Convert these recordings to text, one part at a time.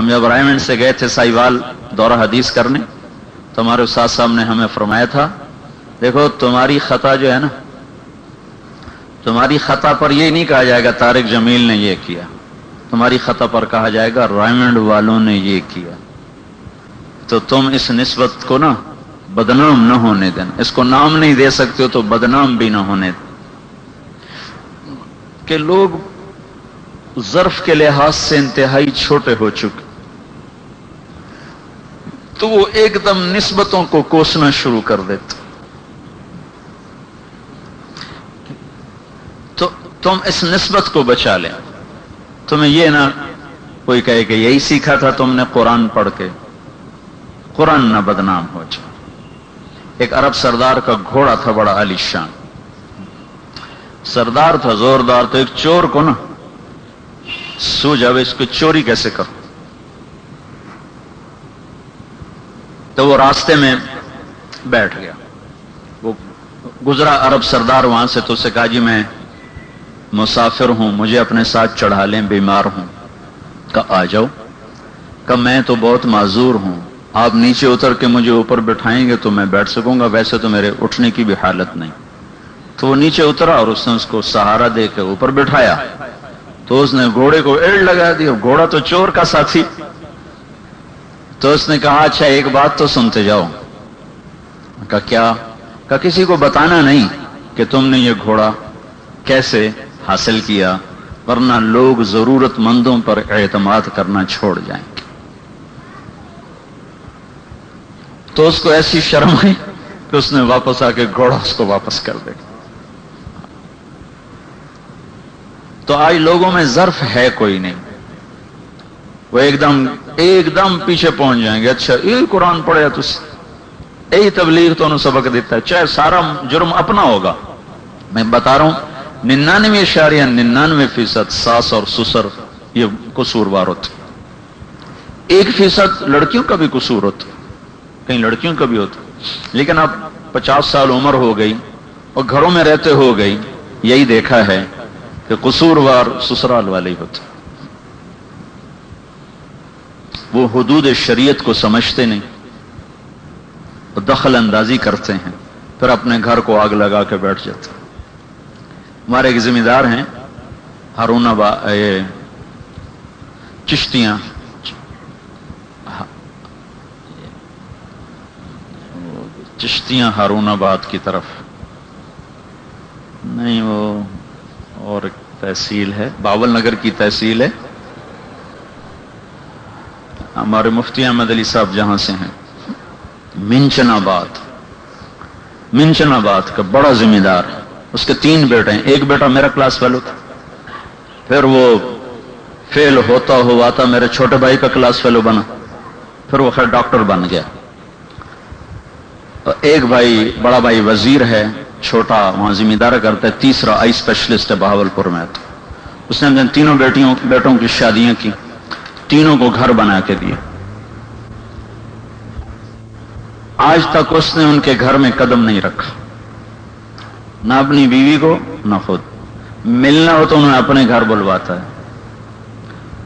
ہم جب رائمنڈ سے گئے تھے سائیوال دورہ حدیث کرنے تو ہمارے استاد صاحب نے ہمیں فرمایا تھا، دیکھو تمہاری خطا جو ہے نا، تمہاری خطا پر یہ نہیں کہا جائے گا طارق جمیل نے یہ کیا، تمہاری خطا پر کہا جائے گا رائمنڈ والوں نے یہ کیا. تو تم اس نسبت کو نا بدنام نہ ہونے دیں، اس کو نام نہیں دے سکتے ہو تو بدنام بھی نہ ہونے دیں. کہ لوگ ظرف کے لحاظ سے انتہائی چھوٹے ہو چکے تو وہ ایک دم نسبتوں کو کوسنا شروع کر دیتے. تو تم اس نسبت کو بچا لیں. تمہیں یہ نہ کوئی کہے کہ یہی سیکھا تھا تم نے قرآن پڑھ کے، قرآن نہ بدنام ہو جائے. ایک عرب سردار کا گھوڑا تھا بڑا عالی شان، سردار تھا زوردار. تو ایک چور کو نا سوجا اس کو چوری کیسے کرو، تو وہ راستے میں بیٹھ گیا. وہ گزرا عرب سردار وہاں سے، تو اسے کہا جی میں مسافر ہوں، مجھے اپنے ساتھ چڑھا لیں، بیمار ہوں. کہا آ جاؤ. کہا میں تو بہت معذور ہوں، آپ نیچے اتر کے مجھے اوپر بٹھائیں گے تو میں بیٹھ سکوں گا، ویسے تو میرے اٹھنے کی بھی حالت نہیں. تو وہ نیچے اترا اور اس نے اس کو سہارا دے کے اوپر بٹھایا. تو اس نے گھوڑے کو ایڑ لگا دی، گھوڑا تو چور کا ساتھی. تو اس نے کہا اچھا ایک بات تو سنتے جاؤ. کہا کیا؟ کہا کسی کو بتانا نہیں کہ تم نے یہ گھوڑا کیسے حاصل کیا، ورنہ لوگ ضرورت مندوں پر اعتماد کرنا چھوڑ جائیں گے. تو اس کو ایسی شرم آئی کہ اس نے واپس آ کے گھوڑا اس کو واپس کر دے. تو آج لوگوں میں ظرف ہے کوئی نہیں، وہ ایک دم پیچھے پہنچ جائیں گے. اچھا یہ قرآن پڑھیا تو یہی تبلیغ تو انہوں سبق دیتا ہے، چاہے سارا جرم اپنا ہوگا. میں بتا رہا ہوں 99.99% ساس اور سسر یہ قصوروار ہوتے، 1% لڑکیوں کا بھی قصور ہوتا، کہیں لڑکیوں کا بھی ہوتا. لیکن اب 50 سال عمر ہو گئی اور گھروں میں رہتے ہو گئی، یہی دیکھا ہے کہ قصوروار سسرال والے ہی ہوتے. وہ حدود شریعت کو سمجھتے نہیں، وہ دخل اندازی کرتے ہیں، پھر اپنے گھر کو آگ لگا کے بیٹھ جاتے. ہمارے ایک ذمہ دار ہیں ہارون چشتیاں، ہارون آباد کی طرف نہیں، وہ اور ایک تحصیل ہے، باول نگر کی تحصیل ہے. ہمارے مفتی احمد علی صاحب جہاں سے ہیں، منچن آباد کا بڑا ذمہ دار ہے. اس کے 3 بیٹے ہیں، ایک بیٹا میرا کلاس فیلو تھا، پھر وہ فیل ہوتا ہوا تھا میرے چھوٹے بھائی کا کلاس فیلو بنا، پھر وہ خیر ڈاکٹر بن گیا. ایک بھائی بڑا بھائی وزیر ہے، چھوٹا وہاں ذمہ دار کرتا ہے، تیسرا آئی اسپیشلسٹ ہے بہاولپور میں. تو اس نے ہم تینوں بیٹوں کی شادیاں کی، تینوں کو گھر بنا کے دیے. آج تک اس نے ان کے گھر میں قدم نہیں رکھا، نہ اپنی بیوی کو نہ خود. ملنا ہو تو انہیں اپنے گھر بلواتا ہے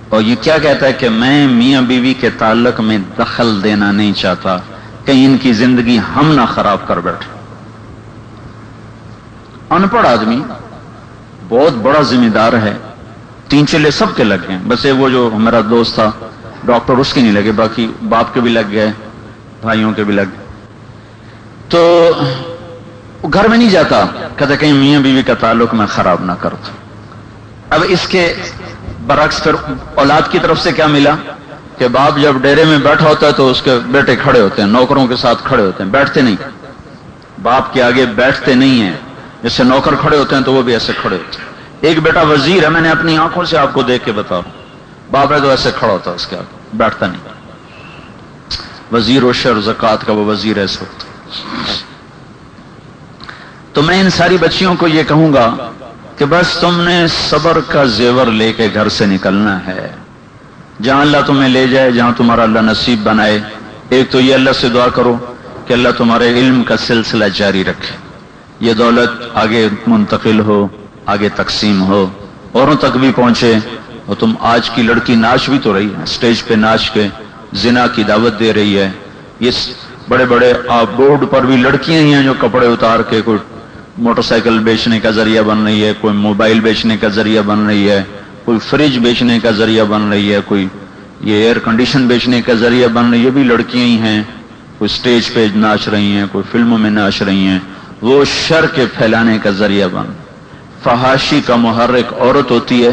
اور یہ کیا کہتا ہے کہ میں میاں بیوی کے تعلق میں دخل دینا نہیں چاہتا، کہیں ان کی زندگی ہم نہ خراب کر بیٹھے. ان پڑھ آدمی بہت بڑا ذمہ دار ہے، 3 چلے سب کے لگ گئے، بس وہ جو میرا دوست تھا ڈاکٹر اس کے نہیں لگے، باقی باپ کے بھی لگ گئے، بھائیوں کے بھی لگ گئے. تو وہ گھر میں نہیں جاتا، کہتا کہیں میاں بیوی کا تعلق میں خراب نہ کر دوں. اب اس کے برعکس پھر اولاد کی طرف سے کیا ملا کہ باپ جب ڈیرے میں بیٹھا ہوتا ہے تو اس کے بیٹے کھڑے ہوتے ہیں، نوکروں کے ساتھ کھڑے ہوتے ہیں، بیٹھتے نہیں، باپ کے آگے بیٹھتے نہیں ہیں. جیسے نوکر کھڑے ہوتے ہیں تو وہ بھی ایسے کھڑے ہوتے ہیں. ایک بیٹا وزیر ہے، میں نے اپنی آنکھوں سے آپ کو دیکھ کے بتا رہا ہوں، باپ ہے تو ایسے کھڑا ہوتا ہے، اس کے آگے بیٹھتا نہیں. وزیر عشر زکوٰۃ کا وہ وزیر ایسے ہوتا. تو میں ان ساری بچیوں کو یہ کہوں گا کہ بس تم نے صبر کا زیور لے کے گھر سے نکلنا ہے، جہاں اللہ تمہیں لے جائے، جہاں تمہارا اللہ نصیب بنائے. ایک تو یہ اللہ سے دعا کرو کہ اللہ تمہارے علم کا سلسلہ جاری رکھے، یہ دولت آگے منتقل ہو، آگے تقسیم ہو، اوروں تک بھی پہنچے، اور تم آج کی لڑکی ناچ بھی تو رہی ہے، اسٹیج پہ ناچ کے زنا کی دعوت دے رہی ہے. یہ بڑے بڑے بورڈ پر بھی لڑکیاں ہی ہیں جو کپڑے اتار کے کوئی موٹر سائیکل بیچنے کا ذریعہ بن رہی ہے، کوئی موبائل بیچنے کا ذریعہ بن رہی ہے، کوئی فریج بیچنے کا ذریعہ بن رہی ہے، کوئی یہ ایئر کنڈیشن بیچنے کا ذریعہ بن رہی ہے. یہ بھی لڑکیاں ہی ہیں، کوئی اسٹیج پہ ناچ رہی ہیں، کوئی فلموں میں ناچ رہی ہیں. وہ شر کے پھیلانے کا ذریعہ بن. فحاشی کا محرک عورت ہوتی ہے،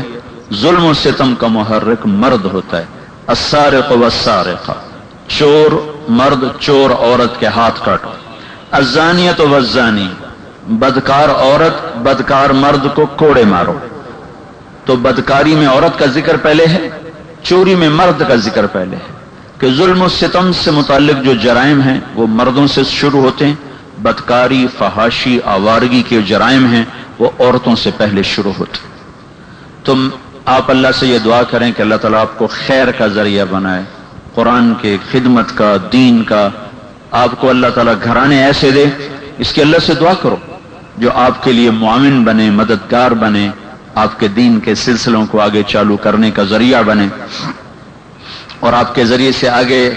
ظلم و ستم کا محرک مرد ہوتا ہے. السارق والسارقہ، چور مرد چور عورت کے ہاتھ کاٹو. الزانیۃ والزانی، بدکار عورت بدکار مرد کو کوڑے مارو. تو بدکاری میں عورت کا ذکر پہلے ہے، چوری میں مرد کا ذکر پہلے ہے کہ ظلم و ستم سے متعلق جو جرائم ہیں وہ مردوں سے شروع ہوتے ہیں. بدکاری، فحاشی، آوارگی کے جرائم ہیں وہ عورتوں سے پہلے شروع ہوتے. تم آپ اللہ سے یہ دعا کریں کہ اللہ تعالیٰ آپ کو خیر کا ذریعہ بنائے، قرآن کے خدمت کا، دین کا. آپ کو اللہ تعالیٰ گھرانے ایسے دے، اس کی اللہ سے دعا کرو جو آپ کے لیے معاون بنے، مددگار بنے، آپ کے دین کے سلسلوں کو آگے چالو کرنے کا ذریعہ بنے، اور آپ کے ذریعے سے آگے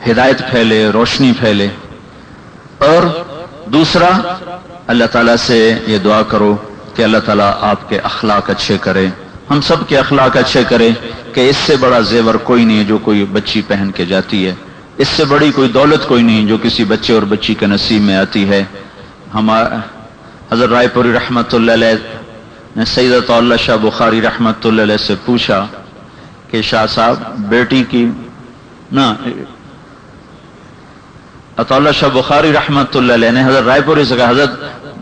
ہدایت پھیلے، روشنی پھیلے. اور دوسرا، اللہ تعالیٰ سے یہ دعا کرو کہ اللہ تعالیٰ آپ کے اخلاق اچھے کرے، ہم سب کے اخلاق اچھے کرے کہ اس سے بڑا زیور کوئی نہیں جو کوئی بچی پہن کے جاتی ہے، اس سے بڑی کوئی دولت کوئی نہیں جو کسی بچے اور بچی کے نصیب میں آتی ہے. حضرت رائے پوری رحمۃ اللہ علیہ نے سیدۃ اللہ شاہ بخاری رحمۃ اللہ علیہ سے پوچھا کہ شاہ صاحب بیٹی کی اللہ شاہ بخاری رحمۃ اللہ علیہ نے حضرت رائے پوری سے کہا حضرت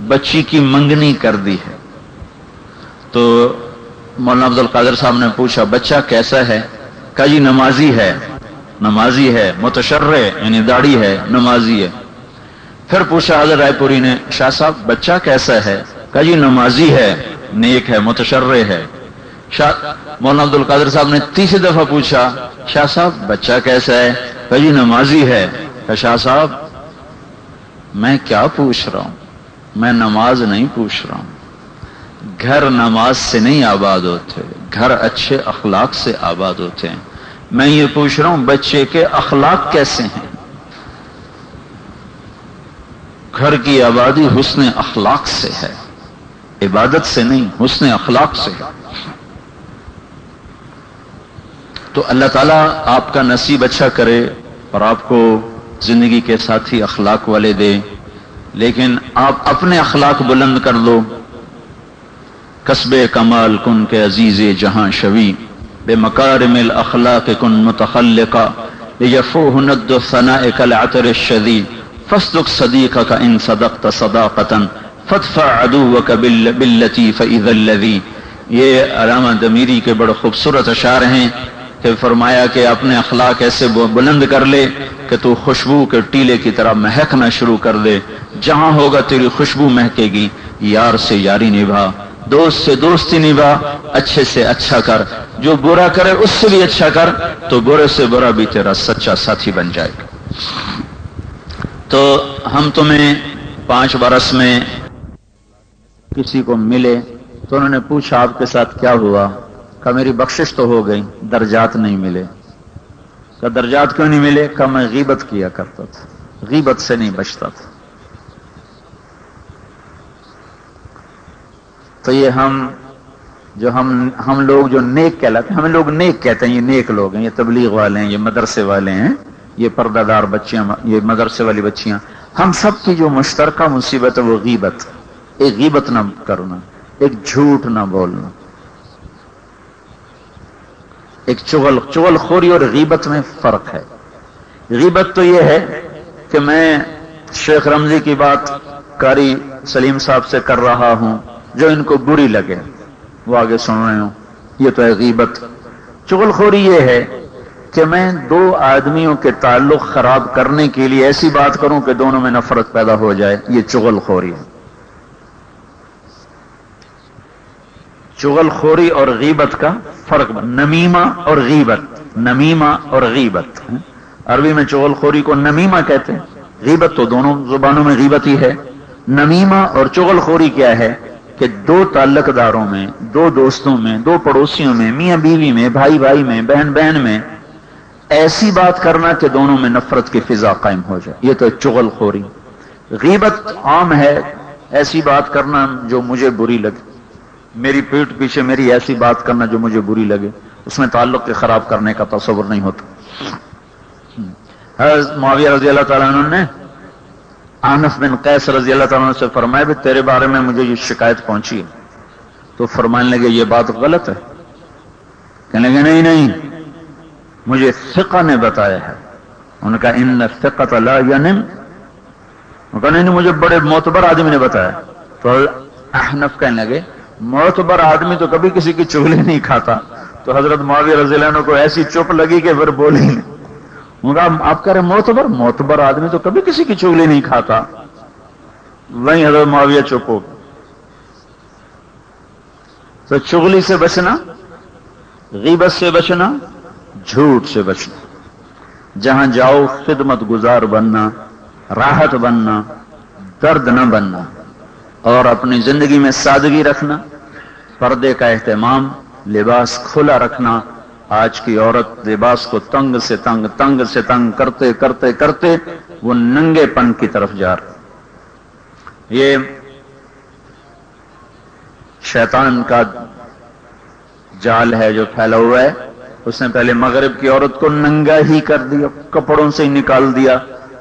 بچی کی منگنی کر دی ہے. تو مولانا عبد القادر صاحب نے پوچھا بچہ کیسا ہے؟ کہا جی نمازی ہے، نمازی ہے، متشرع یعنی داڑھی ہے، نمازی ہے. پھر پوچھا حضرت رائے پوری نے شاہ صاحب بچہ کیسا ہے؟ کہا جی نمازی ہے، نیک ہے، متشرع ہے. مولانا عبد القادر صاحب نے تیسری دفعہ پوچھا شاہ صاحب بچہ کیسا ہے؟ کہا جی نمازی ہے. کہا شاہ صاحب میں کیا پوچھ رہا ہوں، میں نماز نہیں پوچھ رہا ہوں. گھر نماز سے نہیں آباد ہوتے، گھر اچھے اخلاق سے آباد ہوتے ہیں. میں یہ پوچھ رہا ہوں بچے کے اخلاق کیسے ہیں. گھر کی آبادی حسن اخلاق سے ہے، عبادت سے نہیں، حسن اخلاق سے ہے. تو اللہ تعالیٰ آپ کا نصیب اچھا کرے اور آپ کو زندگی کے ساتھی اخلاق والے دے، لیکن آپ اپنے اخلاق بلند کر لو. کسب کمال کن کے عزیز جہاں شوی، بے مکارم الاخلاق کن متخلقا، لیفوہ ند ثناء کالعطر الشدید، فاصدق صدیقک ان صدقت صداقتا، فادفع عدوک باللتی فاذا الذی. یہ علامہ دمیری کے بڑے خوبصورت اشعار ہیں کہ فرمایا کہ اپنے اخلاق ایسے بلند کر لے کہ تو خوشبو کے ٹیلے کی طرح مہکنا شروع کر دے. جہاں ہوگا تیری خوشبو مہکے گی. یار سے یاری نبھا، دوست سے دوستی نبھا، اچھے سے اچھا کر، جو برا کرے اس سے بھی اچھا کر تو برے سے برا بھی تیرا سچا ساتھی بن جائے گا. تو ہم تمہیں 5 برس میں کسی کو ملے تو انہوں نے پوچھا آپ کے ساتھ کیا ہوا؟ کہا میری بخشش تو ہو گئی، درجات نہیں ملے. کہا درجات کیوں نہیں ملے؟ کہا میں غیبت کیا کرتا تھا، غیبت سے نہیں بچتا تھا. تو یہ ہم لوگ جو نیک کہلاتے ہیں، ہمیں لوگ نیک کہتے ہیں، یہ نیک لوگ ہیں، یہ تبلیغ والے ہیں، یہ مدرسے والے ہیں، یہ پردہ دار بچیاں، یہ مدرسے والی بچیاں. ہم سب کی جو مشترکہ مصیبت ہے وہ غیبت. ایک غیبت نہ کرنا، ایک جھوٹ نہ بولنا، ایک چغل خوری اور غیبت میں فرق ہے. غیبت تو یہ ہے کہ میں شیخ رمضی کی بات قاری سلیم صاحب سے کر رہا ہوں، جو ان کو بری لگے وہ آگے سن رہے ہوں، یہ تو ہے غیبت. چغل خوری یہ ہے کہ میں 2 آدمیوں کے تعلق خراب کرنے کے لیے ایسی بات کروں کہ دونوں میں نفرت پیدا ہو جائے، یہ چغل خوری ہے. چغل خوری اور غیبت کا فرق، نمیمہ اور غیبت، نمیمہ اور غیبت. عربی میں چغل خوری کو نمیمہ کہتے ہیں، غیبت تو دونوں زبانوں میں غیبت ہی ہے. نمیمہ اور چغل خوری کیا ہے کہ دو تعلق داروں میں، دو دوستوں میں، دو پڑوسیوں میں، میاں بیوی میں، بھائی بھائی میں، بہن بہن میں ایسی بات کرنا کہ دونوں میں نفرت کی فضا قائم ہو جائے، یہ تو چغل خوری۔ غیبت عام ہے، ایسی بات کرنا جو مجھے بری لگے، میری پیٹھ پیچھے میری ایسی بات کرنا جو مجھے بری لگے، اس میں تعلق کے خراب کرنے کا تصور نہیں ہوتا۔ حضرت معاویہ رضی اللہ تعالیٰ عنہ نے احنف بن قیس رضی اللہ تعالیٰ عنہ سے فرمایا بھی تیرے بارے میں مجھے یہ شکایت پہنچی ہے، تو فرمانے لگے یہ بات غلط ہے، کہنے لگے نہیں نہیں مجھے ثقہ نے بتایا ہے۔ انہوں نے کہا ان الثقۃ لا ینم، کہا نہیں مجھے بڑے معتبر آدمی نے بتایا۔ تو احنف کہنے لگے معتبر آدمی تو کبھی کسی کی چغلی نہیں کھاتا۔ تو حضرت معاویہ رضی اللہ عنہ کو ایسی چپ لگی کہ پھر بولی نہیں۔ انہوں نے کہا آپ کہہ رہے معتبر آدمی تو کبھی کسی کی چغلی نہیں کھاتا۔ وہیں حضرت معاویہ چپ ہو گئے۔ تو چغلی سے بچنا، غیبت سے بچنا، جھوٹ سے بچنا، جہاں جاؤ خدمت گزار بننا، راحت بننا، درد نہ بننا، اور اپنی زندگی میں سادگی رکھنا، پردے کا اہتمام، لباس کھلا رکھنا۔ آج کی عورت لباس کو تنگ سے تنگ کرتے کرتے کرتے وہ ننگے پن کی طرف جا رہی۔ یہ شیطان کا جال ہے جو پھیلا ہوا ہے۔ اس نے پہلے مغرب کی عورت کو ننگا ہی کر دیا، کپڑوں سے ہی نکال دیا،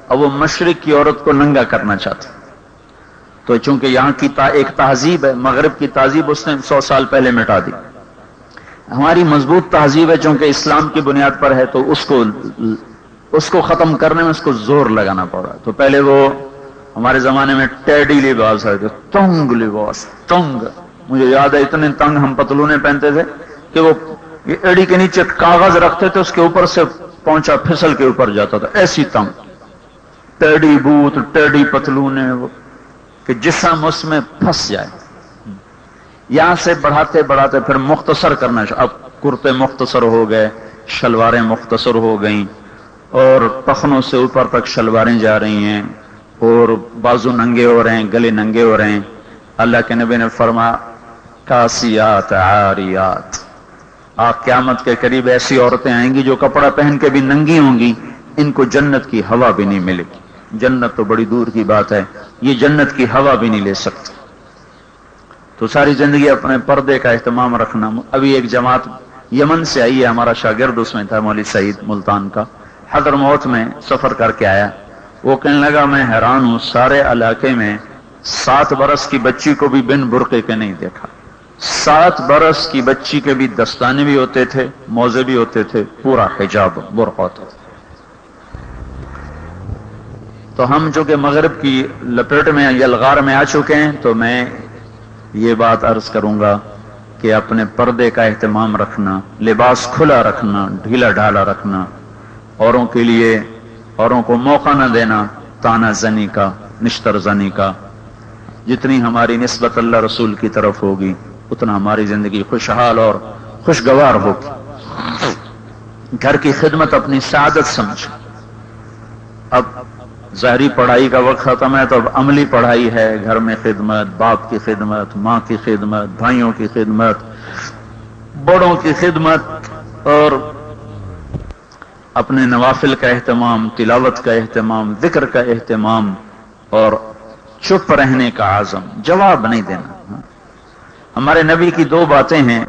اب وہ مشرق کی عورت کو ننگا کرنا چاہتا۔ تو چونکہ یہاں کی ایک تہذیب ہے، مغرب کی تہذیب اس نے 100 سال پہلے مٹا دی۔ ہماری مضبوط تہذیب ہے چونکہ اسلام کی بنیاد پر ہے، تو اس کو ختم کرنے میں اس کو زور لگانا پڑا۔ تو پہلے وہ ہمارے زمانے میں ٹیڈی لباس ہے، تنگ لباس، تنگ، مجھے یاد ہے اتنے تنگ ہم پتلونے پہنتے تھے کہ وہ یہ ایڑی کے نیچے کاغذ رکھتے تھے، اس کے اوپر سے پہنچا پھسل کے اوپر جاتا تھا، ایسی تنگ ٹیڈی بوت، ٹیڈی پتلونے، کہ جسم اس میں پھنس جائے۔ یہاں سے بڑھاتے بڑھاتے پھر مختصر کرنا، اب کرتے مختصر ہو گئے، شلواریں مختصر ہو گئیں، اور ٹخنوں سے اوپر تک شلواریں جا رہی ہیں، اور بازو ننگے ہو رہے ہیں، گلے ننگے ہو رہے ہیں۔ اللہ کے نبی نے فرمایا کاسیات عاریات، قیامت کے قریب ایسی عورتیں آئیں گی جو کپڑا پہن کے بھی ننگی ہوں گی، ان کو جنت کی ہوا بھی نہیں ملے گی۔ جنت تو بڑی دور کی بات ہے، یہ جنت کی ہوا بھی نہیں لے سکتی۔ تو ساری زندگی اپنے پردے کا اہتمام رکھنا۔ ابھی ایک جماعت یمن سے آئی ہے، ہمارا شاگرد اس میں تھا، مولوی سعید ملتان کا، حضرموت میں سفر کر کے آیا۔ وہ کہنے لگا میں حیران ہوں، سارے علاقے میں 7 برس کی بچی کو بھی بن برقعے کے نہیں دیکھا۔ 7 برس کی بچی کے بھی دستانے بھی ہوتے تھے، موزے بھی ہوتے تھے، پورا حجاب برقع ہوتا تھا۔ تو ہم جو کہ مغرب کی لپیٹ میں یلغار میں آ چکے ہیں، تو میں یہ بات عرض کروں گا کہ اپنے پردے کا اہتمام رکھنا، لباس کھلا رکھنا، ڈھیلا ڈھالا رکھنا، اوروں کے لیے اوروں کو موقع نہ دینا تانا زنی کا، نشتر زنی کا۔ جتنی ہماری نسبت اللہ رسول کی طرف ہوگی اتنا ہماری زندگی خوشحال اور خوشگوار ہوگی۔ گھر کی خدمت اپنی سعادت سمجھ۔ اب ظاہری پڑھائی کا وقت ختم ہے تو اب عملی پڑھائی ہے، گھر میں خدمت، باپ کی خدمت، ماں کی خدمت، بھائیوں کی خدمت، بڑوں کی خدمت، اور اپنے نوافل کا اہتمام، تلاوت کا اہتمام، ذکر کا اہتمام، اور چپ رہنے کا عزم، جواب نہیں دینا۔ ہمارے نبی کی 2 باتیں ہیں